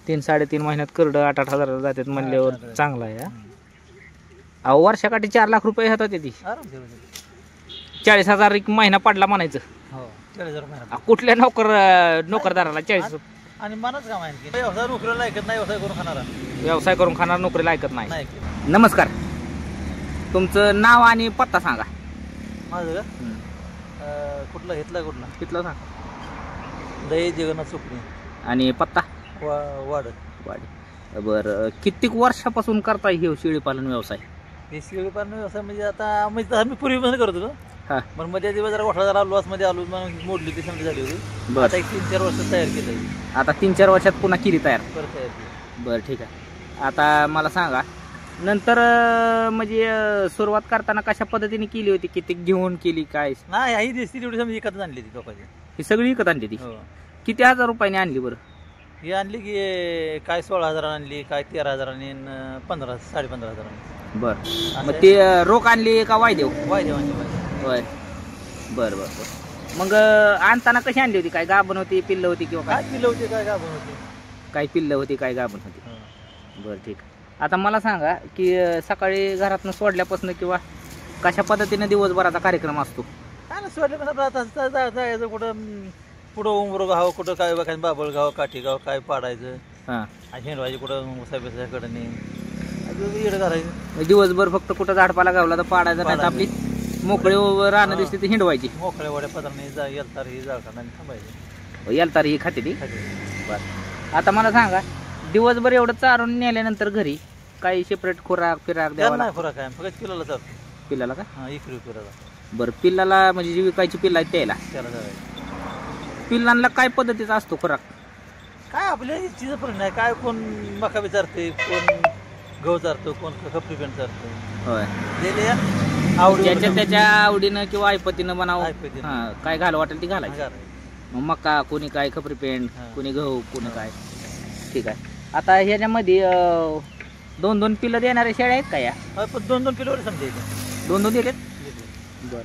3-3.5 महिन्यात करड 8-8 हजाराला जातात म्हणल्यावर चांगला आहे. अहो वर्षाकाठी 4 लाख रुपये हातात येते. 40,000 एक महिना पडला म्हणायचं. हो 40,000 महिना. कुठल्या नोकरदाराला 40? आणि मनच काम आहे की व्यवसाय नोकरीला ऐकत नाही, व्यवसाय करून खाणार नोकरीला ऐकत नाही. नमस्कार, तुमचं नाव आणि पत्ता सांगा. माझं का कुठला तिथलं सांगा. दही जगन्नाथ सुपणे. आणि पत्ता वाड. बरं, कित्येक वर्षापासून करताय हे शेळीपालन व्यवसाय? हे शेळीपालन व्यवसाय म्हणजे आता आम्ही पूर्वीपासून करत होतो. पण मध्ये दिवस जरा गोठा झाला, लॉस मध्ये आलो, मग मोडली ती समजा झाली होती. आता 3-4 वर्ष तयार केलं. आता 3-4 वर्षात पुन्हा केली तयार. केली. बरं ठीक आहे. आता मला सांगा, नंतर म्हणजे सुरुवात करताना कशा पद्धतीने केली होती? किती घेऊन केली काय? नाही, ही दिसती तेवढी समजा विकत आणली ती लोकांची. ही सगळी विकत आणली ती? किती हजार रुपयाने आणली बरं? ही आणली की काय 16,000 आणली, काय 13,000 15,000-15,500. बरं, मग ते रोख आणली का वायदेव? वायदेव आणली. होय. बरं. मग आणताना कशी आणली होती? काय गाभण होती, पिल्लं होती किंवा काय? पिल्लं होती, काय गाभण होती. काय पिल्लं होती, काय गाभण होती. बरं ठीक. आता मला सांगा की सकाळी घरातून सोडल्यापासून किंवा कशा पद्धतीने दिवसभराचा कार्यक्रम असतो? काय ना सोडल्यापासून जायचं कुठं उमरो गाव, कुठं काय बघायचं, बाबळगाव, काठीगाव काय पाडायचं. हिंडवायचे कुठं साहेबाकडे इड घालायचं. दिवसभर फक्त कुठं झाडपाला गावला तर पाडायचं नाही, आपली मोकळे राहणं दिसते ती हिंडवायची. मोकळ्या वड्या पदार्थ येलतार ही जाळखाना थांबायची. येलतार ही खाते ती. बरं, आता मला सांगा, दिवसभर एवढं चारून नेल्यानंतर घरी काही सेपरेट खुराक द्यावा? नाही खुराक आहे, फक्त पिल्लाला चालतो. पिल्लाला का? इकडे पिल्लाला. बरं, पिल्लाला म्हणजे जी विकायची पिल्ला आहेत त्याला पिल्लांना काय पद्धतीचा असतो खुराक? काय आपल्या चीज पण नाही, काय कोण मका चारते, कोण गहू चारतो, कोण खपरी पेंट चारतो. होय, आवडी त्याच्या आवडीनं किंवा ऐपतीनं बनावं. काय घाल वाटेल ती घालायची. मग मका, कोणी काय खपरी पेंट, कोणी गहू, कोणी काय. ठीक आहे. आता ह्याच्यामध्ये 2-2 पिल्लं देणारे शेळ्या आहेत का या? पण 2-2 पिल्लं समजायचे. 2-2 देतात? बरं,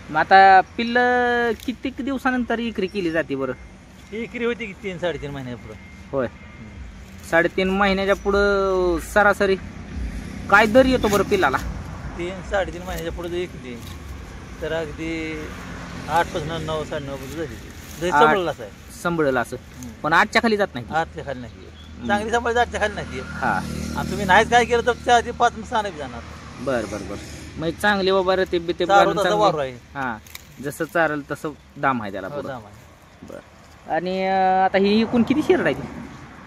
मग आता पिल्लं कित्येक दिवसानंतर इकरी केली जाते बरं? इकरी होती की 3-3.5 महिन्या पुढं. होय, 3.5 महिन्याच्या पुढं सरासरी काय दर येतो बरं पिल्लाला? 3-3.5 महिन्याच्या पुढे जर इकली तर अगदी 8-9, 9-9.5 झाली. संभळलं असं, पण 8च्या खाली जात नाही. 8च्या खाली नाही. चांगली सांभाळायची 8च्या खाली नाही. हा, तुम्ही नाहीच काय केलं तर त्या आधी 5 जाणार. बरं. मग चांगली बाबा ते हा, जसं चालेल तसं दाम आहे त्याला. बरं, आणि आता ही एकूण किती शेरड आहे?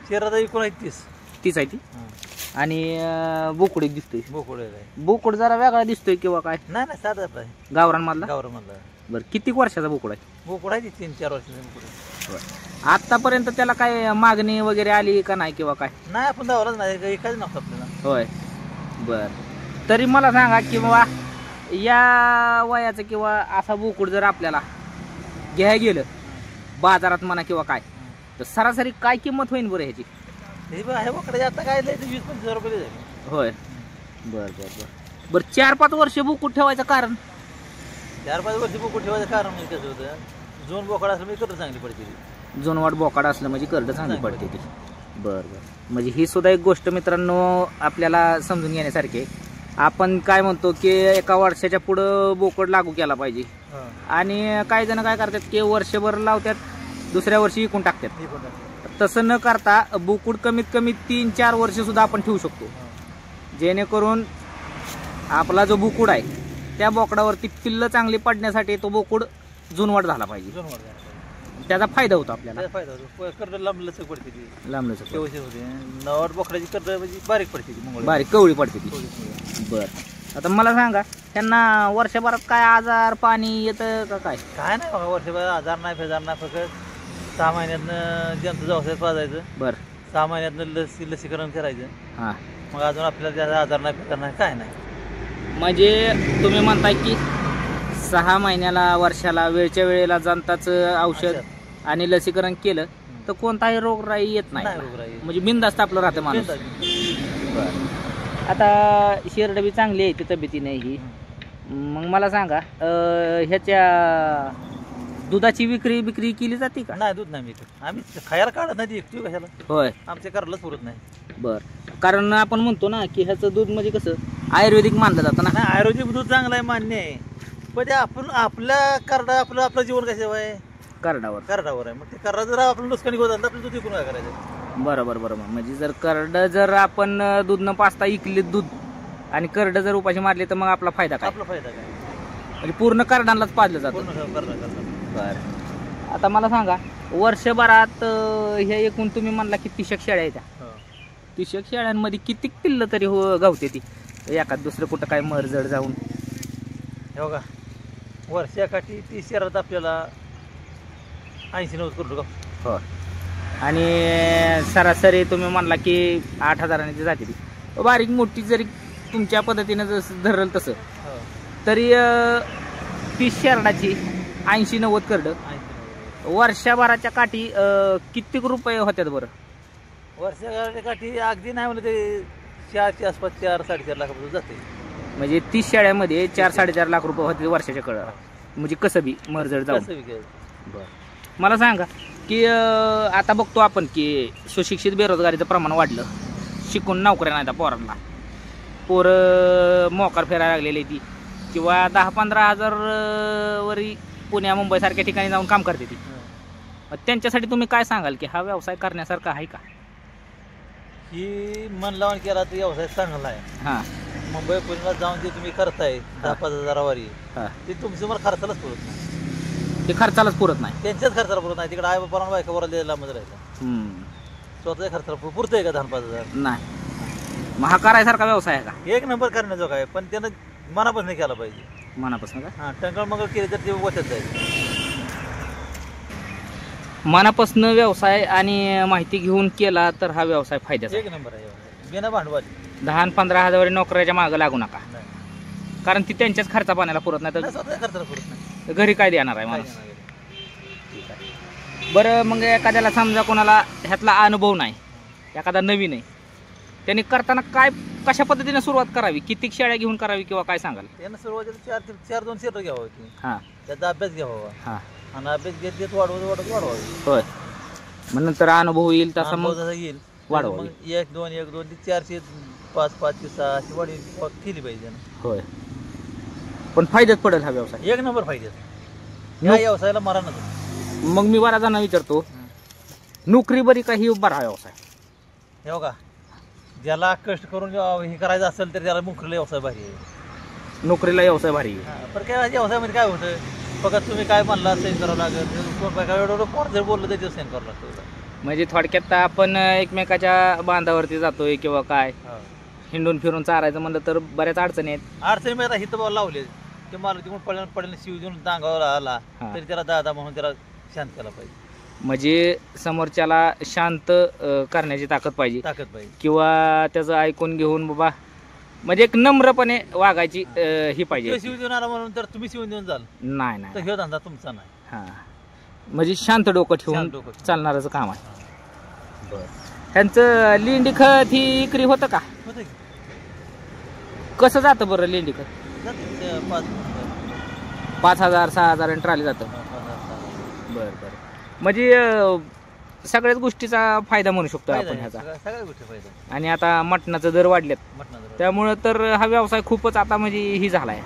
शेरडा एकूण 30 आहे ती. आणि बोकुड एक दिसतोय. बोकुड जरा वेगळा दिसतोय किंवा काय? नाही साधा आहे. गावरान मधला. बरं, किती वर्षाचा बोकुड आहे? बोकुड आहे 3-4 वर्षाचा. आतापर्यंत त्याला काय मागणी वगैरे आली का नाही किंवा काय? नाही, आपण दावलाच नाही, काहीच नव्हतं आपल्याला. होय. बर, तरी मला सांगा किंवा या वयाचं किंवा असा बोकुड जर आपल्याला घ्यायला गेलं बाजारात म्हणा किंवा काय, तर सरासरी काय किंमत होईल बरं ह्याची? आता काय 20-25 रुपये झाले. होय. बरं 4-5 वर्ष बोकुड ठेवायचं कारण? 4-5 वर्ष बोकुड ठेवायचं कारण म्हणजे कसं होतं, जोन बोकड असलं म्हणजे करड चांगली पडते. जोनवाट बोकाड असलं म्हणजे करड चांगली पडते ती. बरं, म्हणजे ही सुद्धा एक गोष्ट मित्रांनो आपल्याला समजून घेण्यासारखी. आपण काय म्हणतो की एका वर्षाच्या पुढं बोकड लागू केला पाहिजे, आणि काही जण काय करतात की वर्षभर लावतात, दुसऱ्या वर्षी विकून टाकतात. तसं न करता बोकुड कमीत कमी 3-4 वर्ष सुद्धा आपण ठेवू शकतो, जेणेकरून आपला जो बोकुड आहे त्या बोकडावरती पिल्ल चांगली पडण्यासाठी तो बोकुड जुनवाट झाला पाहिजे. त्याचा फायदा होतो आपल्याला. करड लांबलचक पडते ती. लांबलचक होते. नवाट बोकडाची करड म्हणजे बारीक पडते ती, बारीक कवळी पडते ती. बर, आता मला सांगा, त्यांना वर्षभरात काय आजार पाणी येतं का काय? काय नाही बघा, वर्षभर आजार नाही फेजार नाही. फक्त 6 महिन्यातनं जंतू औषध पाजायचं. बरं, 6 महिन्यातनं लसीकरण करायचं. हां, मग अजून आपल्याला त्याचा आजार नाही फेजार नाही, काय नाही. म्हणजे तुम्ही म्हणताय की 6 महिन्याला वर्षाला वेळच्या वेळेला जंताचं औषध आणि लसीकरण केलं तर कोणताही रोगराई येत नाही. म्हणजे बिनधास्त आपलं राहतं माणूस. बरं, आता शेरड बी चांगली आहे ती तब्येतीने ही. मग मला सांगा, ह्याच्या दुधाची विक्री केली जाते का? नाही, दूध नाही विकत. आम्ही खायला काढत नाही, एकटी कशाला. होय. आमच्या करायलाच पुरत नाही. बर. कारण आपण म्हणतो ना की ह्याचं दूध म्हणजे कसं आयुर्वेदिक मानलं जातं ना. नाही, आयुर्वेदिक दूध चांगलं आहे, मान्य आहे. पण ते आपण आपल्या करडा आपलं जीवन कसं आहे, करडावर आहे. मग ते करडा जर आपलं नुकसान होत असेल तर आपलं दूध विकून काय करायचं? बरोबर. म्हणजे जर करड जर आपण दूध न पाचता इकले दूध आणि करड जर उपाशी मारली तर मग आपला फायदा काय? आपला फायदा काय? म्हणजे पूर्ण करडांनाच पाजलं जातं. पूर्ण करडा. बरं. आता मला सांगा, वर्षभरात हे एकूण तुम्ही म्हणला की 30 शेळ्या आहेत. 30 शेळ्यांमध्ये किती पिल्लं तरी गावते ती? एखाद दुसरं कुठं काय मरजड जाऊन? हे बघा, वर्षाकाठी 30 शेळ्यात आपल्याला 80-90 करोड का. हो. आणि सरासरी तुम्ही म्हणला की 8,000 ती जाते ती. बारीक मोठी जरी तुमच्या पद्धतीनं जसं धरल तसं तरी 30 शेरडाची 80-90 करड वर्षभराच्या काठी किती रुपये होत्यात बरं? वर्षाकाठी अगदी नाही म्हणलं ते 4च्या आसपास 4-4.5 लाखापर्यंत जाते. म्हणजे 30 शेळ्यामध्ये 4-4.5 लाख रुपये होते वर्षाच्या कळ. म्हणजे कसं बी मरजड जाऊन. बरं. मला सांगा की आता बघतो आपण की सुशिक्षित बेरोजगारीचं प्रमाण वाढलं. शिकून नोकऱ्या नाही पोरांना. पोरं मोकार फिरायला लागलेली ती किंवा 10-15 हजार वरी पुण्या मुंबई सारख्या ठिकाणी जाऊन काम करते ती. त्यांच्यासाठी तुम्ही काय सांगाल की हा व्यवसाय करण्यासारखा आहे का? ही मन लावून केला तर व्यवसाय चांगला आहे. हां. मुंबई पुण्याला जाऊन जे तुम्ही करताय 10-5 हजारावारी, ते तुमचं मला खर्चालाच पुरत नाही. ते खर्चालाच पुरत नाही. त्यांच्याच खर्चाला पुरत नाही. तिकडे आई बापाला बायका बरोबर द्यायला मध्ये राहायचं. स्वतःच्या खर्चाला पुरतंय का 10-5 हजार? नाही. मग हा करायसारखा व्यवसाय आहे का? एक नंबर करण्याजोग आहे, पण त्यानं मनापासून केला पाहिजे. मनापासून का? हां, टंगळ मंगळ केली तर ते वचत जाईल. मनापासून व्यवसाय आणि माहिती घेऊन केला तर हा व्यवसाय फायद्याचा. एक नंबर आहे. बिना भांडवल 10-15 हजार नोकऱ्याच्या मागे लागू नका. कारण ती त्यांच्याच खर्चा पाण्याला पुरत नाही तर स्वतः खर्चाला पुरत नाही. घरी काय देणार आहे माणूस? बरं. मग एखाद्याला समजा कोणाला ह्यातला अनुभव नाही, एखादा नवीन आहे, त्यांनी करताना काय कशा पद्धतीने सुरुवात करावी? किती शेळ्या घेऊन करावी किंवा काय सांगाल? त्यांना सुरुवातीला 4-2 शेतं घ्यावं. हां. त्याचा अभ्यास घ्यावा. हां. आणि अभ्यास घेत वाढवावी. होय. मग नंतर अनुभव येईल तसा मग येईल वाढवावी. 1-2 ते 400, 5-5 ते 6 अशी वाढ केली पाहिजे. होय. पण फायद्यात पडेल हा व्यवसाय. एक नंबर फायद्यात. या व्यवसायाला मरा नका. मग मी बऱ्याच जणांना विचारतो, नोकरी बरी का ही बरा व्यवसाय? हे बघा, ज्याला कष्ट करून हे करायचं असेल तर त्याला नोकरीला व्यवसाय भारी आहे. नोकरीला व्यवसाय भारी आहे. पण काय व्यवसायामध्ये काय होतं, फक्त तुम्ही काय म्हणला सेन करावं लागेल. एवढं कोण जर बोललं तर सेन करावं लागतं. म्हणजे थोडक्यात आपण एकमेकाच्या बांधावरती जातोय किंवा काय हिंडून फिरून चारायचं म्हणलं तर बऱ्याच अडचणी आहेत. अडचणी मी आता हिथं बॉल लावले ते मला तिकडून पडले शिव देऊन दांगावर आला तरी त्याला दादा म्हणून त्याला शांत केला पाहिजे. म्हणजे समोरच्याला शांत करण्याची ताकद पाहिजे किंवा त्याचं ऐकून घेऊन बाबा म्हणजे एक नम्रपणे वागायची ही पाहिजे. शिव देऊन आला म्हणून तर तुम्ही शिवून देऊन जाल नाही तर हे धंदा तुमचा नाही. हां. म्हणजे शांत डोकं ठेवून चालणारच काम आहे. ह्यांचं लेंडी खत ही इकरी होतं का? कसं जातं बरं लेंडी खत? 5,000-6,000 ट्रॉली जातं. बरं. म्हणजे सगळ्याच गोष्टीचा फायदा म्हणू शकतो आपण ह्याचा. आणि आता मटणाचं दर वाढलेत त्यामुळं तर हा व्यवसाय खूपच आता म्हणजे ही झालाय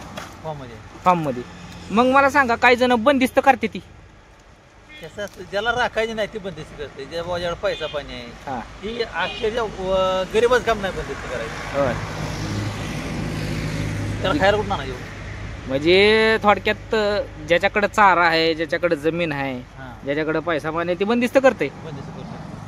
फार्म मध्ये. मग मला सांगा, काही जण बंदिस्त करते ती? ज्याला राखायची नाही ती बंदिस्त करते. ज्याच्याकडे पैसा पाणी आहे ही अक्षरशः गरीबच काम नाही बंदिस्त करायचं. त्याला खायला कुठं नाही. म्हणजे थोडक्यात ज्याच्याकडे चारा आहे, ज्याच्याकडे जमीन आहे, ज्याच्याकडे पैसा पाणी ती बंदिस्त करते.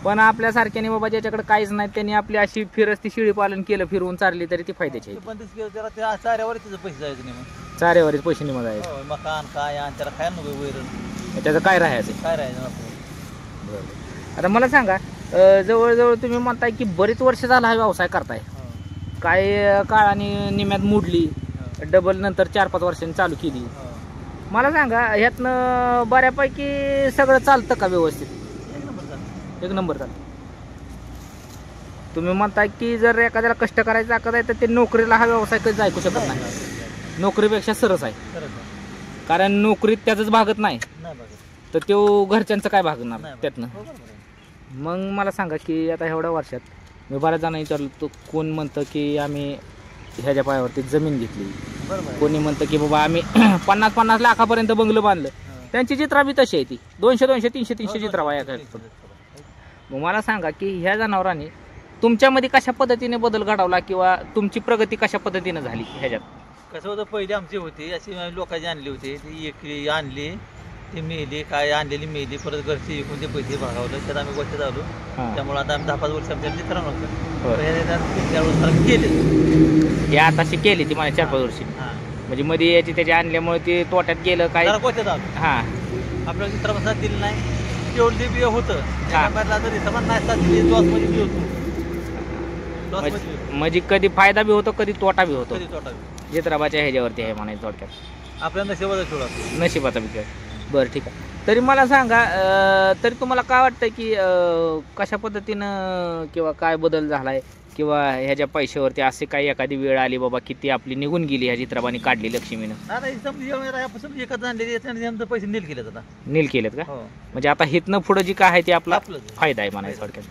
पण आपल्या सारख्याने बाबा ज्याच्याकडे काहीच नाही त्यांनी आपली अशी फिरस्ती शेळी पालन केलं, फिरवून चारली तरी ती फायद्याची आहे. बंदिस्त केलं त्याला त्या चाऱ्यावर पैसे जायचे नाही. चाऱ्यावरच पैसे निघून जायचे. मकान काय त्याला खायला नको वैरण त्याचं काय राहायचं? काय राहायचं. आता मला सांगा, जवळजवळ तुम्ही म्हणताय की बरीच वर्ष झाला हा व्यवसाय करताय. काही काळाने निम्यात मोडली, डबल नंतर 4-5 वर्षांनी चालू केली. मला सांगा, ह्यातनं बऱ्यापैकी सगळं चालतं का व्यवस्थित? एक नंबर चालतं. तुम्ही म्हणताय की जर एखाद्याला कष्ट करायचं ताकद आहे तर ते नोकरीला हा व्यवसाय कधीच ऐकू शकत नाही. नोकरीपेक्षा सरस आहे. कारण नोकरीत त्याच भागत नाही. तर तो घरच्यांचं काय भागणार नाही त्यातनं. हो, बरोबर आहे. मग मला सांगा की आता एवढ्या वर्षात मी बऱ्याच जणांना विचारलं, तो कोण म्हणतं की आम्ही ह्याच्या पायावरती जमीन घेतली, बरोबर आहे. कोणी म्हणतं की बाबा आम्ही 50-50 लाखापर्यंत बंगलं बांधलं. त्यांची चित्रा बी तशी आहे, ती 200-200 300-300 चित्रा वाया करतात. मग मला सांगा की ह्या जनावरांनी तुमच्यामध्ये कशा पद्धतीने बदल घडवला किंवा तुमची प्रगती कशा पद्धतीने झाली ह्याच्यात. कसं होतं, पहिले आमची होती अशी लोकांची आणली होती, ती एक आणली, ती मेली, काय आणलेली मेली, परत घरची विकून ते पैसे भागावलं, त्यात आम्ही गोष्ट झालो. त्यामुळे आता आम्ही 10-5 वर्ष आमच्या मित्रांना होतं 3-4 वर्ष केले. हे आताशी केली ती मला 4-5 वर्षी, म्हणजे मध्ये याची त्याची आणल्यामुळे ते तोट्यात गेलं काय. गोष्ट आलो हा आपल्याला मित्रांना साथ दिली नाही, तेवढी बी होतं नाही साथ दिली, लॉस मध्ये बी होतो, लॉस मध्ये बी होतो. म्हणजे कधी फायदा बी होतो कधी तोटा बी होतो. कधी तोटा बी. जित्राबाच्या ह्याच्यावरती आहे म्हणायचं थोडक्यात, आपल्या नशिबाचा खेळ असतो. नशिबाचा विचार. बरं ठीक आहे. तरी मला सांगा, तरी तुम्हाला काय वाटतं की कशा पद्धतीनं किंवा काय बदल झालाय किंवा ह्याच्या पैशावरती असे काही एखादी वेळ आली बाबा की ती आपली निघून गेली ह्या चित्राबाने काढली लक्ष्मीनं. नाही समजा एकच आणलेली पैसे नील केलेत आता. नील केलेत का? हो. म्हणजे आता हितनं पुढं जी काय आहे ते आपला आपलं फायदा आहे म्हणायचं थोडक्यात.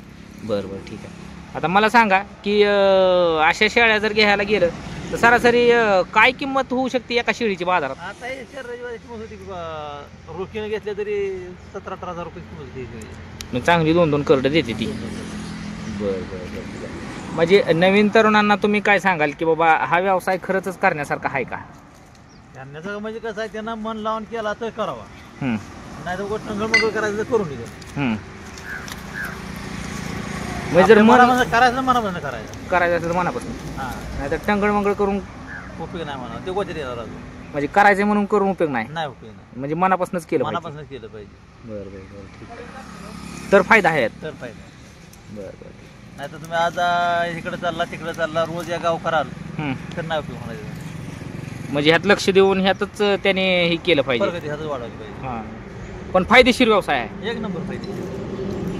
बरं बरं ठीक आहे. आता मला सांगा की अशा शेळ्या जर घ्यायला गेलं तर सरासरी काय किंमत होऊ शकते एका शेळीची बाजारात. आता हे शरीराची किंमत होती रोखीने घेतल्या तरी 17-18 हजार रुपये किंमत होती. मग चांगली 2-2 करडं देते ती. बरं बरं बरं ठीक आहे. म्हणजे नवीन तरुणांना तुम्ही काय सांगाल की बाबा हा व्यवसाय खरंच करण्यासारखा आहे का? करण्यासारखं म्हणजे कसं आहे, त्यांना मन लावून केला तर करावा, हम्म, नाही तर टंगळमंगळ करायचं तर करून दिलं. हम्म. म्हणजे जर करायचं मनापासून करायचं, करायचं असेल तर मनापासून, हा, नाही तर टंगळ मंगळ करून उपयोग नाही म्हणा, ते गोष्टी येणार अजून म्हणजे करायचे म्हणून करून उपयोग नाही, नाही उपयोग नाही, म्हणजे मनापासूनच केलं पाहिजे. मनापासून केलं पाहिजे. बरं बरं बरं ठीक आहे. तर फायदा आहे यात. तर पाहिजे. बरं बरं. नाही तर तुम्ही आज इकडे चालला तिकडे चालला, रोज या गाव कराल हम्म. तर नाही उपयोग होणार. म्हणजे ह्यात लक्ष देऊन ह्यातच त्याने हे केलं पाहिजे. प्रगती ह्यातच वाढवली पाहिजे. हां, पण फायदेशीर व्यवसाय आहे. एक नंबर पाहिजे.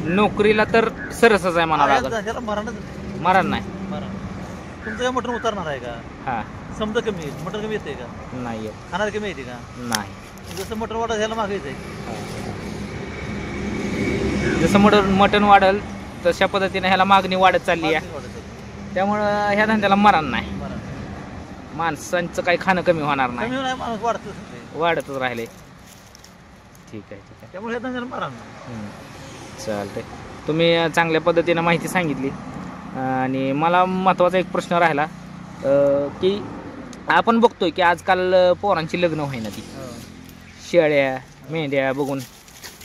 नोकरीला तर सरसच आहे म्हणावं लागेल. त्याला मरणच मरण नाही. मरण. तुमचं काय मटण उतरणार आहे का? हा, समजा कमी येईल, मटण कमी येते का? नाही येत. खाणार कमी येते का? नाही. जसं मटण वाढत ह्याला मागायचं आहे. जसं मटण वाढल तशा पद्धतीने ह्याला मागणी वाढत चालली आहे. त्यामुळं ह्या धंद्याला मरण नाही. माणसांचं काही खाणं कमी होणार नाही, कमी नाही, माणूस वाढतच वाढतच राहिले. ठीक आहे ठीक आहे. त्यामुळे ह्या धंद्याला मरण नाही. चालतंय. तुम्ही चांगल्या पद्धतीनं माहिती सांगितली. आणि मला महत्त्वाचा एक प्रश्न राहिला की आपण बघतोय की आजकाल पोरांची लग्न होईना, ती शेळ्या मेंढ्या बघून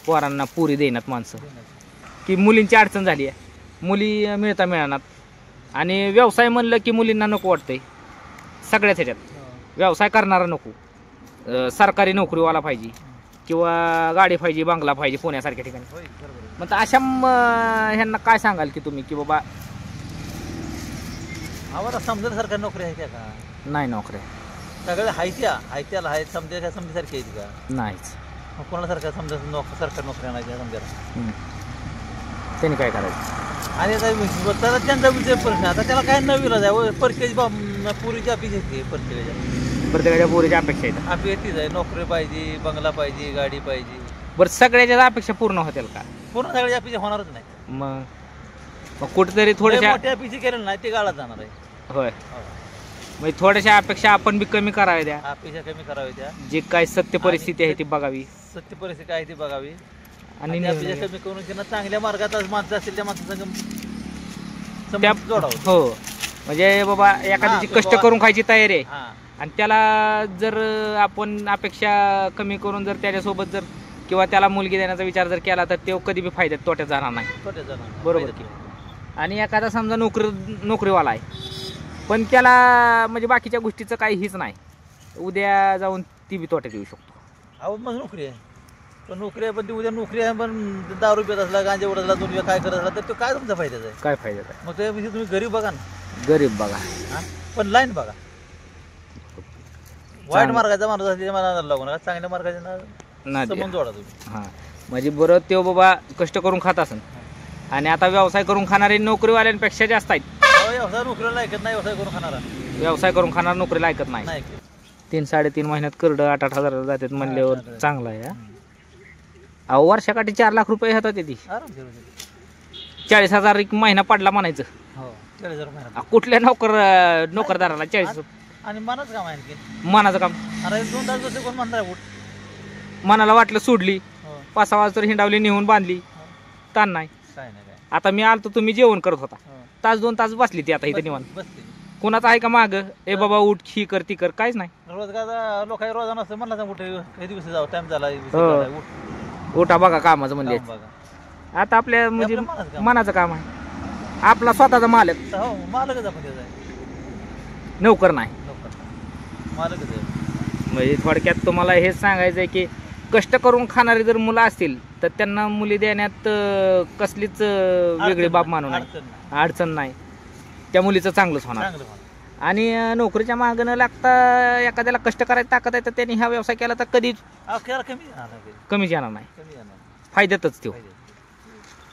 पोरांना पुरी देण्यात माणसं, की मुलींची अडचण झाली आहे, मुली मिळता मिळणार. आणि व्यवसाय म्हणलं की मुलींना नको वाटतंय सगळ्याच ह्याच्यात. व्यवसाय करणारा नको, सरकारी नोकरीवाला पाहिजे किंवा गाडी पाहिजे, बंगला पाहिजे पुण्यासारख्या ठिकाणी. मग अशा ह्यांना काय सांगाल की तुम्ही की बाबा आम्हाला समजेल सरकारी नोकरी आहे का? नाही नोकऱ्या सगळ्या हायत्या हायत्याला आहेत, समजेल काय समजेसारखी आहेत का? नाहीच. मग कोणाला सरकार समजा सरकारी नोकऱ्या नाही समजायला त्यांनी काय करायचं? आणि आता त्यांचा विषय प्रश्न, आता त्याला काय नवीन आहे, परकेची पुरीची अपेक्षा येते, प्रत्येकाच्या पोरीच्या अपेक्षा आहेत. अपेक्षा तीच आहे, नोकरी पाहिजे, बंगला पाहिजे, गाडी पाहिजे. बरं, सगळ्याच्या अपेक्षा पूर्ण होतील का? पूर्ण सगळ्या अपेक्षा होणारच नाही. मग कुठेतरी थोड्याशा मोठ्या अपेक्षा केल्या नाही ते गाळात जाणार आहे. होय, म्हणजे थोड्याशा अपेक्षा आपण बी कमी कराव्या द्या. अपेक्षा कमी करावी त्या, जी काय सत्य परिस्थिती आहे ती बघावी, सत्य परिस्थिती काय ती बघावी आणि अपेक्षा कमी करून त्यांना चांगल्या मार्गात माणसं असतील त्या माणसांना त्या जोडावं. हो, म्हणजे बाबा एखाद्याची कष्ट करून खायची तयारी आहे हां, आणि त्याला जर आपण अपेक्षा कमी करून जर त्याच्यासोबत जर किंवा त्याला मुलगी देण्याचा विचार जर केला तर तो कधी बी फायद्यात तोट्यात जाणार नाही. बरोबर की. आणि एखादा समजा नोकरीवाला आहे पण त्याला म्हणजे बाकीच्या गोष्टीचं काही हीच नाही, उद्या जाऊन ती बी तोट्यात येऊ शकतो. अहो मग नोकरी आहे, पण नोकरी आहे, पण ती उद्या नोकरी आहे पण 10 रुपयात असला, गांजा उडतला, 2 काय करत असला तर तो काय तुमचा फायद्याचा आहे? काय फायद्याचा आहे? मग त्याविषयी तुम्ही गरीब बघा ना, गरीब बघा, पण लाईन बघा. वाईट मार्गाचा माणूस असले मला लागू नका, चांगल्या मार्गाचा संबंध जोडा तुम्ही. हां, म्हणजे बरं तो बाबा कष्ट करून खात असेल आणि आता व्यवसाय करून खाणारे नोकरीवाल्यांपेक्षा जास्त आहेत. व्यवसाय नोकरीला ऐकत नाही, व्यवसाय करून खाणारा व्यवसाय करून खाणार नोकरीला ऐकत नाही. 3-3.5 महिन्यात करडं 8-8 हजार जातात म्हणल्यावर चांगला आहे. अहो वर्षाकाठी 4 लाख रुपये हातात येते. आराम 40,000 एक महिना पडला म्हणायचं. हो 40,000 महिना. कुठल्या नोकरदाराला 40 आणि मनाचं काम आहे आणखी. मनाचं काम. अरे 2 तास बसले कोण म्हणणार उठ. मनाला वाटलं सोडली, हो 5-6 वाजता हिंडावली, नेऊन बांधली, ताण नाही. काय नाही काय. आता मी आलतो, तुम्ही जेवण करत होता, हो. 1-2 तास बसली ती आता इथे निवांत. बसते. कोणाचं आहे का माग ए बाबा उठ, ही कर ती कर, काहीच नाही. रोजगार लोक रोजा नसतं म्हणलं तर कुठे काही दिवस जाऊ टाइम झाला उठ. उठा बघा कामाचं म्हणजे. काम बघा. आता आपल्या म्हणजे आपलं मनाचं काम. मनाचं काम आहे. आपला स्वतःचा मालक, हो मालकच आपण त्याचा आहे. नोकर नाही. मालकच आहे. म्हणजे थोडक्यात तुम्हाला हेच सांगायचं आहे की कष्ट करून खाणारी जर मुलं असतील तर त्यांना मुली देण्यात कसलीच वेगळी बाब मानू नये, अडचण नाही. त्या मुलीचं चांगलंच होणार. चांगलं म्हणा. आणि नोकरीच्या मागं न लागता एखाद्याला कष्ट करायची ताकद आहे तर त्यांनी हा व्यवसाय केला तर कधीच अखेर कमी येणार नाही. कमीच येणार नाही, कमी येणार. फायद्यातच तो,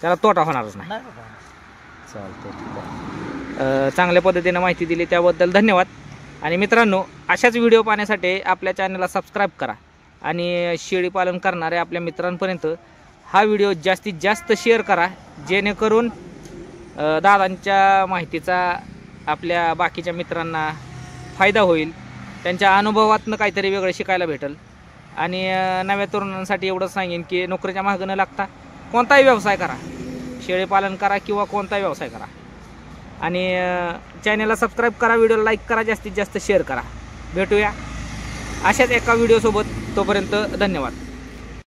त्याला तोटा होणारच नाही. नाही बाबा. चालतं, ठीक आहे. चांगल्या पद्धतीने माहिती दिली त्याबद्दल धन्यवाद. आणि मित्रांनो, अशाच व्हिडिओ पाहण्यासाठी आपल्या चॅनलला सबस्क्राईब करा आणि शेळी पालन करणाऱ्या आपल्या मित्रांपर्यंत हा व्हिडिओ जास्तीत जास्त शेअर करा, जेणेकरून दादांच्या माहितीचा आपल्या बाकीच्या मित्रांना फायदा होईल, त्यांच्या अनुभवातनं काहीतरी वेगळं शिकायला भेटेल. आणि नव्या तरुणांसाठी एवढंच सांगेन की नोकरीच्या मागं न लागता कोणताही व्यवसाय करा, शेळीपालन करा किंवा कोणताही व्यवसाय करा. आणि चॅनलला सबस्क्राईब करा, व्हिडिओला लाईक करा, जास्तीत जास्त शेअर करा. भेटूया अशाच एका व्हिडिओसोबत. तोपर्यंत धन्यवाद.